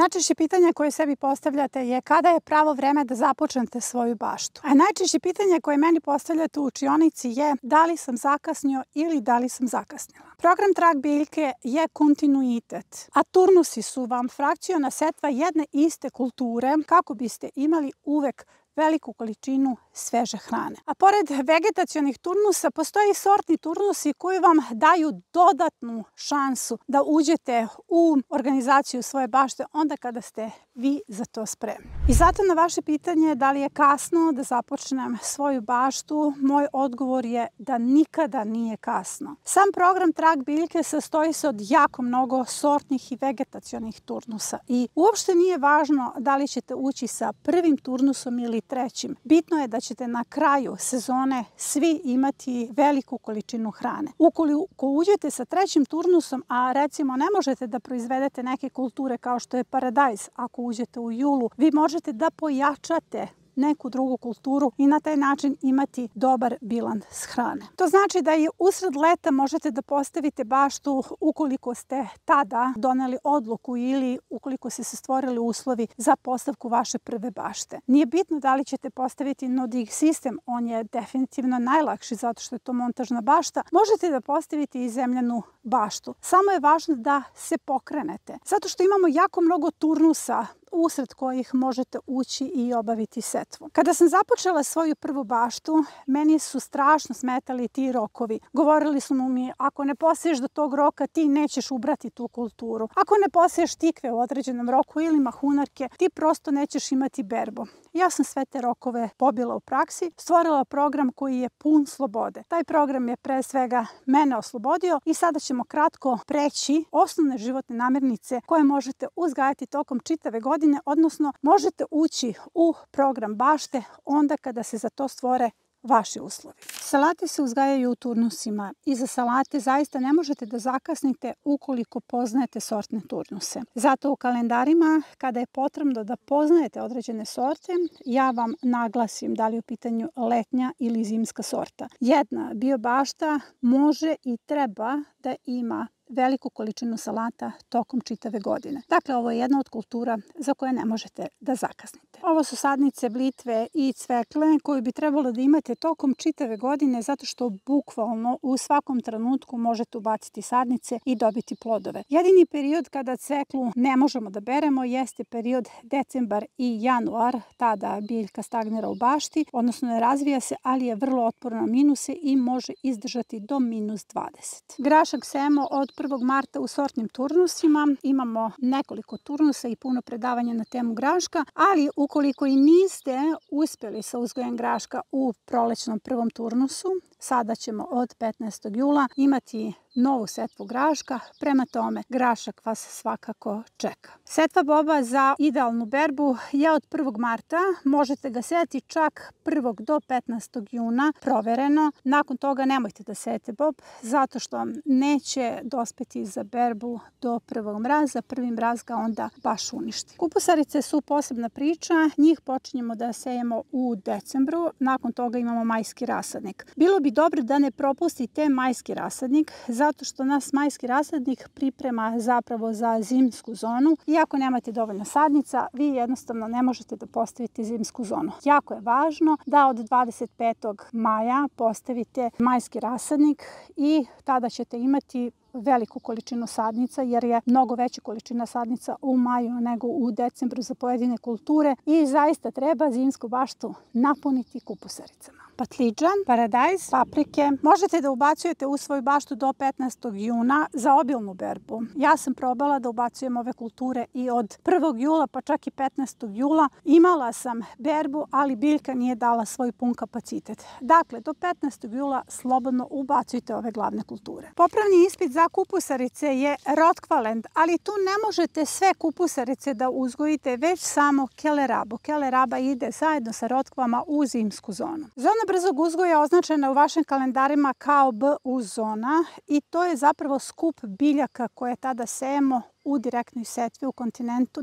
Najčešće pitanje koje sebi postavljate je kada je pravo vreme da započnete svoju baštu. A najčešće pitanje koje meni postavljate u učionici je da li sam zakasnio ili da li sam zakasnila. Program Trag biljke je kontinuitet, a turnusi su vam frakciona setva jedne iste kulture kako biste imali uvek veliku količinu sveže hrane. A pored vegetacionih turnusa postoje i sortni turnusi koji vam daju dodatnu šansu da uđete u organizaciju svoje bašte onda kada ste vi za to spremni. I zato na vaše pitanje da li je kasno da započnem svoju baštu, moj odgovor je da nikada nije kasno. Sam program Trag biljke sastoji se od jako mnogo sortnih i vegetacionih turnusa i uopšte nije važno da li ćete ući sa prvim turnusom ili trećim. Bitno je da ćete na kraju sezone svi imati veliku količinu hrane. Ukoliko uđete sa trećim turnusom, a recimo ne možete da proizvedete neke kulture kao što je paradajz, ako uđete u julu, vi možete da pojačate neku drugu kulturu i na taj način imati dobar bilans hrane. To znači da i usred leta možete da postavite baštu ukoliko ste tada doneli odluku ili ukoliko se stvorili uslovi za postavku vaše prve bašte. Nije bitno da li ćete postaviti no-dig sistem, on je definitivno najlakši zato što je to montažna bašta. Možete da postavite i zemljanu baštu. Samo je važno da se pokrenete. Zato što imamo jako mnogo turnusa usred kojih možete ući i obaviti setvu. Kada sam započela svoju prvu baštu, meni su strašno smetali ti rokovi. Govorili su mi, ako ne poseješ do tog roka, ti nećeš ubrati tu kulturu. Ako ne poseješ tikve u određenom roku ili mahunarke, ti prosto nećeš imati berbu. Ja sam sve te rokove pobila u praksi, stvorila program koji je pun slobode. Taj program je pre svega mene oslobodio i sada ćemo kratko preći osnovne životne namirnice koje možete uzgajati tokom čitave godine, odnosno možete ući u program bašte onda kada se za to stvore vaši uslovi. Salate se uzgajaju u turnusima i za salate zaista ne možete da zakasnite ukoliko poznajete sortne turnuse. Zato u kalendarima, kada je potrebno da poznajete određene sorte, ja vam naglasim da li je u pitanju letnja ili zimska sorta. Jedna biobašta može i treba da ima veliku količinu salata tokom čitave godine. Dakle, ovo je jedna od kultura za koje ne možete da zakasnite. Ovo su sadnice blitve i cvekle koju bi trebalo da imate tokom čitave godine zato što bukvalno u svakom trenutku možete ubaciti sadnice i dobiti plodove. Jedini period kada cveklu ne možemo da beremo jeste period decembar i januar. Tada biljka stagnira u bašti, odnosno ne razvija se, ali je vrlo otporna na minuse i može izdržati do -20. Grašak semo od 1. marta u sortnim turnusima. Imamo nekoliko turnusa i puno predavanja na temu graška, ali ukoliko i niste uspjeli sa uzgojem graška u prolećnom prvom turnusu, sada ćemo od 15. jula imati novu setvu graška, prema tome grašak vas svakako čeka. Setva boba za idealnu berbu je od 1. marta, možete ga sejati čak 1. do 15. juna, provereno. Nakon toga nemojte da sejete bob, zato što neće dospeti za berbu do prvog mraza, prvi mraz ga onda baš uništi. Kupusarice su posebna priča, njih počinjemo da sejemo u decembru, nakon toga imamo majski rasadnik. Bilo bi dobro da ne propustite majski rasadnik, zato što nas majski rasadnik priprema zapravo za zimsku zonu. Iako nemate dovoljno sadnica, vi jednostavno ne možete da postavite zimsku zonu. Jako je važno da od 25. maja postavite majski rasadnik i tada ćete imati veliku količinu sadnica jer je mnogo veća količina sadnica u maju nego u decembru za pojedine kulture i zaista treba zimsku baštu napuniti kupusaricama. Patliđan, paradajz, paprike možete da ubacujete u svoju baštu do 15. juna za obilnu berbu. Ja sam probala da ubacujem ove kulture i od 1. jula pa čak i 15. jula. Imala sam berbu, ali biljka nije dala svoj pun kapacitet. Dakle, do 15. jula slobodno ubacujte ove glavne kulture. Popravni ispit za kupusarice je rotkvalent, ali tu ne možete sve kupusarice da uzgojite, već samo kelerabu. Keleraba ide zajedno sa rotkvama u zimsku zonu. Zona brzog uzgoja označena u vašim kalendarima kao BU zona i to je zapravo skup biljaka koje tada sejemo u direktnoj setvi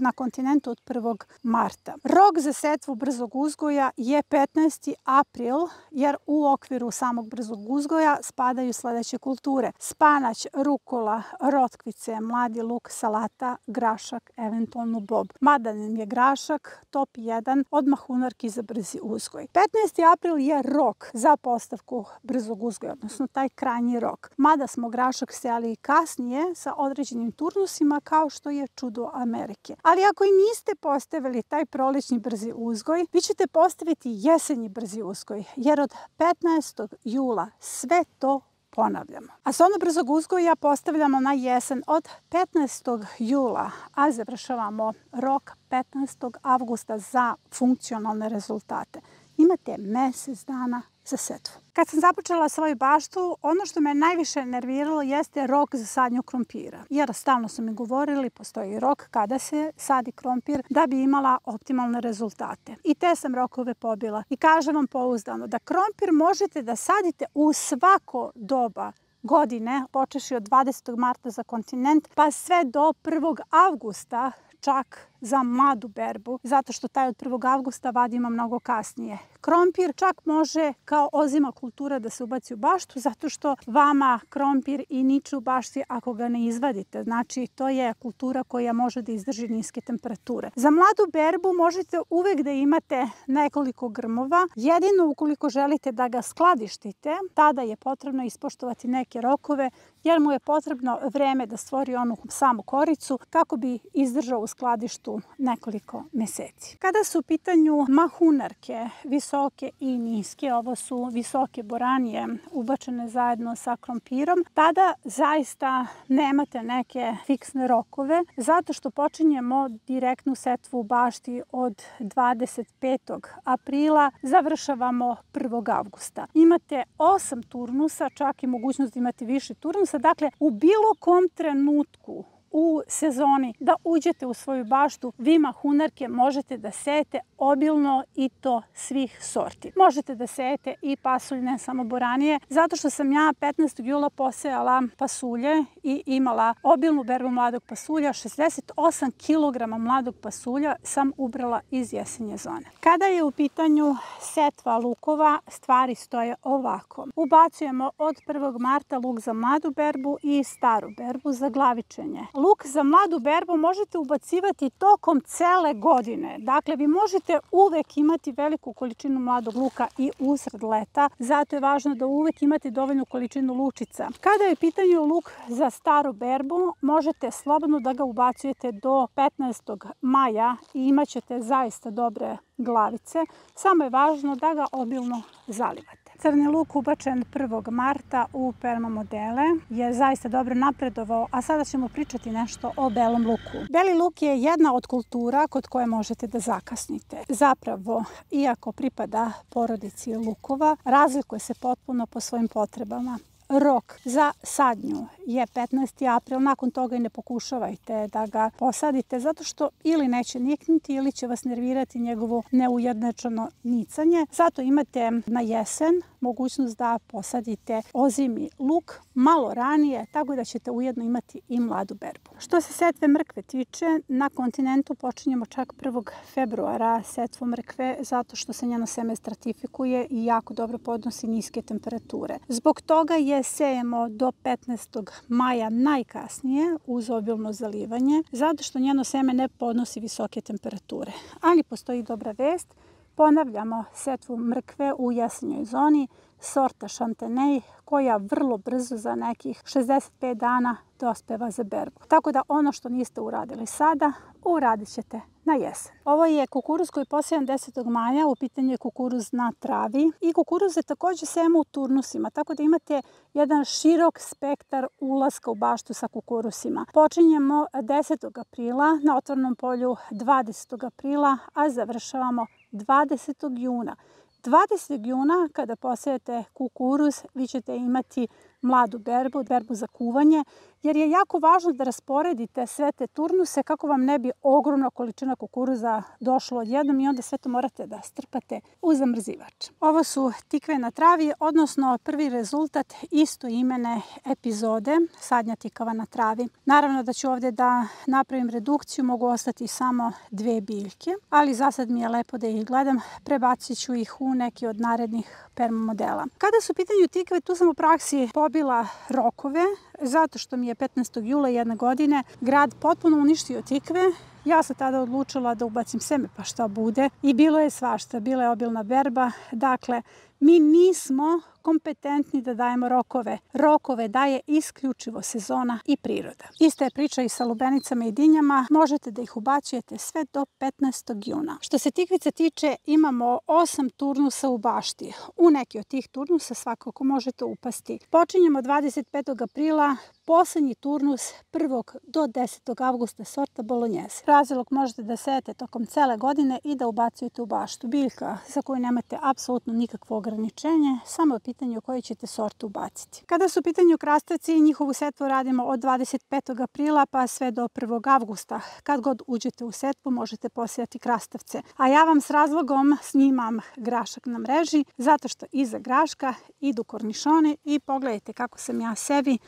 na kontinentu od 1. marta. Rok za setvu brzog uzgoja je 15. april, jer u okviru samog brzog uzgoja spadaju sledeće kulture: spanać, rukola, rotkvice, mladi luk, salata, grašak, eventualno bob. Mada nam je grašak top 1 od mahunarki za brzi uzgoj. 15. april je rok za postavku brzog uzgoja, odnosno taj krajnji rok. Mada smo grašak sejali i kasnije sa određenim turnusima, kao što je čudo Amerike. Ali ako i niste postavili taj prolećni brzi uzgoj, vi ćete postaviti jesenji brzi uzgoj, jer od 15. jula sve to ponavljamo. A zonu brzog uzgoja postavljamo na jesen od 15. jula, a završavamo rok 15. avgusta za funkcionalne rezultate. Imate mesec dana za setvu. Kad sam započela svoju baštu, ono što me najviše nerviralo jeste rok za sadnju krompira. Jer stalno su mi govorili, postoji rok kada se sadi krompir da bi imala optimalne rezultate. I te sam rokove pobila. I kažem vam pouzdano da krompir možete da sadite u svako doba godine, počeši od 20. marta za kontinent, pa sve do 1. avgusta, čak za mladu berbu, zato što taj od 1. avgusta vadimo mnogo kasnije. Krompir čak može kao ozima kultura da se ubaci u baštu, zato što vama krompir i niče u bašti ako ga ne izvadite. Znači, to je kultura koja može da izdrži niske temperature. Za mladu berbu možete uvek da imate nekoliko grmova. Jedino ukoliko želite da ga skladištite, tada je potrebno ispoštovati neke rokove, jer mu je potrebno vreme da stvori onu samu koricu kako bi izdržao u skladištu nekoliko meseci. Kada su u pitanju mahunarke, visoke i niske, ovo su visoke boranije ubačene zajedno sa krompirom, tada zaista nemate neke fiksne rokove, zato što počinjemo direktnu setvu u bašti od 25. aprila, završavamo 1. avgusta. Imate 8 turnusa, čak i mogućnost da imate više turnusa, dakle u bilo kom trenutku u sezoni da uđete u svoju baštu, vi mahunarke možete da sejete obilno i to svih sorti. Možete da sejete i pasulj, ne samo boranije, zato što sam ja 15. jula posejala pasulje i imala obilnu berbu mladog pasulja. 68 kg mladog pasulja sam ubrala iz jesenje zone. Kada je u pitanju setva lukova, stvari stoje ovako. Ubacujemo od 1. marta luk za mladu berbu i staru berbu za glavičenje. Luk za mladu berbu možete ubacivati tokom cele godine. Dakle, vi možete uvek imati veliku količinu mladog luka i usred leta. Zato je važno da uvek imate dovoljnu količinu lučica. Kada je u pitanju luk za staru berbu, možete slobodno da ga ubacujete do 15. maja i imat ćete zaista dobre glavice. Samo je važno da ga obilno zalivate. Crni luk ubačen 1. marta u perma modele je zaista dobro napredovao, a sada ćemo pričati nešto o belom luku. Beli luk je jedna od kultura kod koje možete da zakasnite. Zapravo, iako pripada porodici lukova, razlikuje se potpuno po svojim potrebama. Rok za sadnju je 15. april, nakon toga i ne pokušavajte da ga posadite zato što ili neće niknuti ili će vas nervirati njegovo neujednačeno nicanje. Zato imate na jesen mogućnost da posadite ozimi luk malo ranije, tako da ćete ujedno imati i mladu berbu. Što se setve mrkve tiče, na kontinentu počinjemo čak 1. februara setvu mrkve zato što se njeno seme stratifikuje i jako dobro podnosi niske temperature. Zbog toga je sejemo do 15. maja najkasnije uz obilno zalivanje, zato što njeno seme ne podnosi visoke temperature. Ali postoji dobra vest, ponavljamo setvu mrkve u jesenjoj zoni, sorta Šantenej, koja vrlo brzo za nekih 65 dana dospeva za berbu. Tako da ono što niste uradili sada, uradit ćete na jesen. Ovo je kukuruz koji posejan 10. maja, u pitanju je kukuruz na travi i kukuruz je takođe sejemo u turnusima, tako da imate jedan širok spektar ulaska u baštu sa kukurusima. Počinjemo 10. aprila, na otvornom polju 20. aprila, a završavamo 20. juna. 20. juna kada posejete kukuruz, vi ćete imati mladu berbu, berbu za kuvanje jer je jako važno da rasporedite sve te turnuse kako vam ne bi ogromna količina kukuruza došlo odjednom i onda sve to morate da strpate u zamrzivač. Ovo su tikve na travi, odnosno prvi rezultat istoimene epizode sadnja tikava na travi. Naravno da ću ovdje da napravim redukciju, mogu ostati samo 2 biljke, ali za sad mi je lepo da ih gledam, prebacit ću ih u neki od narednih perma modela. Kada su u pitanju tikve, tu sam u praksi pobila rokove, zato što mi je 15. jula jedne godine grad potpuno uništio tikve. Ja sam tada odlučila da ubacim seme pa šta bude i bilo je svašta, bila je obilna berba. Dakle, mi nismo kompetentni da dajemo rokove. Rokove daje isključivo sezona i priroda. Ista je priča i sa lubenicama i dinjama. Možete da ih ubacujete sve do 15. juna. Što se tikvica tiče, imamo 8 turnusa u bašti. U neki od tih turnusa svakako možete upasti. Počinjemo 25. aprila, poslednji turnus 1. do 10. avgusta sorta bolognese. Razilog možete da sejete tokom cele godine i da ubacujete u baštu. Biljka za koju nemate apsolutno nikakvo ograničenje, samo je pitanje u kojoj ćete sortu ubaciti. Kada su u pitanju krastavci, njihovu setvu radimo od 25. aprila pa sve do 1. avgusta. Kad god uđete u setvu možete posijati krastavce. A ja vam s razlogom snimam grašak na mreži, zato što iza graška idu kornišoni i pogledajte kako sam ja sebi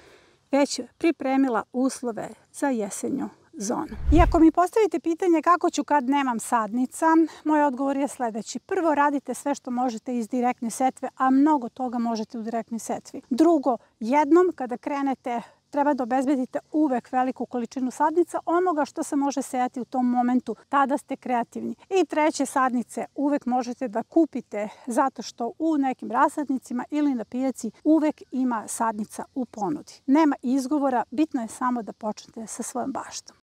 već pripremila uslove za jesenju zonu. I ako mi postavite pitanje kako ću kad nemam sadnica, moj odgovor je sledeći. Prvo, radite sve što možete iz direktne setve, a mnogo toga možete u direktnoj setvi. Drugo, jednom kada krenete, treba da obezbedite uvek veliku količinu sadnica, onoga što se može sejati u tom momentu, tada ste kreativni. I treće, sadnice uvek možete da kupite zato što u nekim rasadnicima ili na pijaci uvek ima sadnica u ponudi. Nema izgovora, bitno je samo da počnete sa svojom baštom.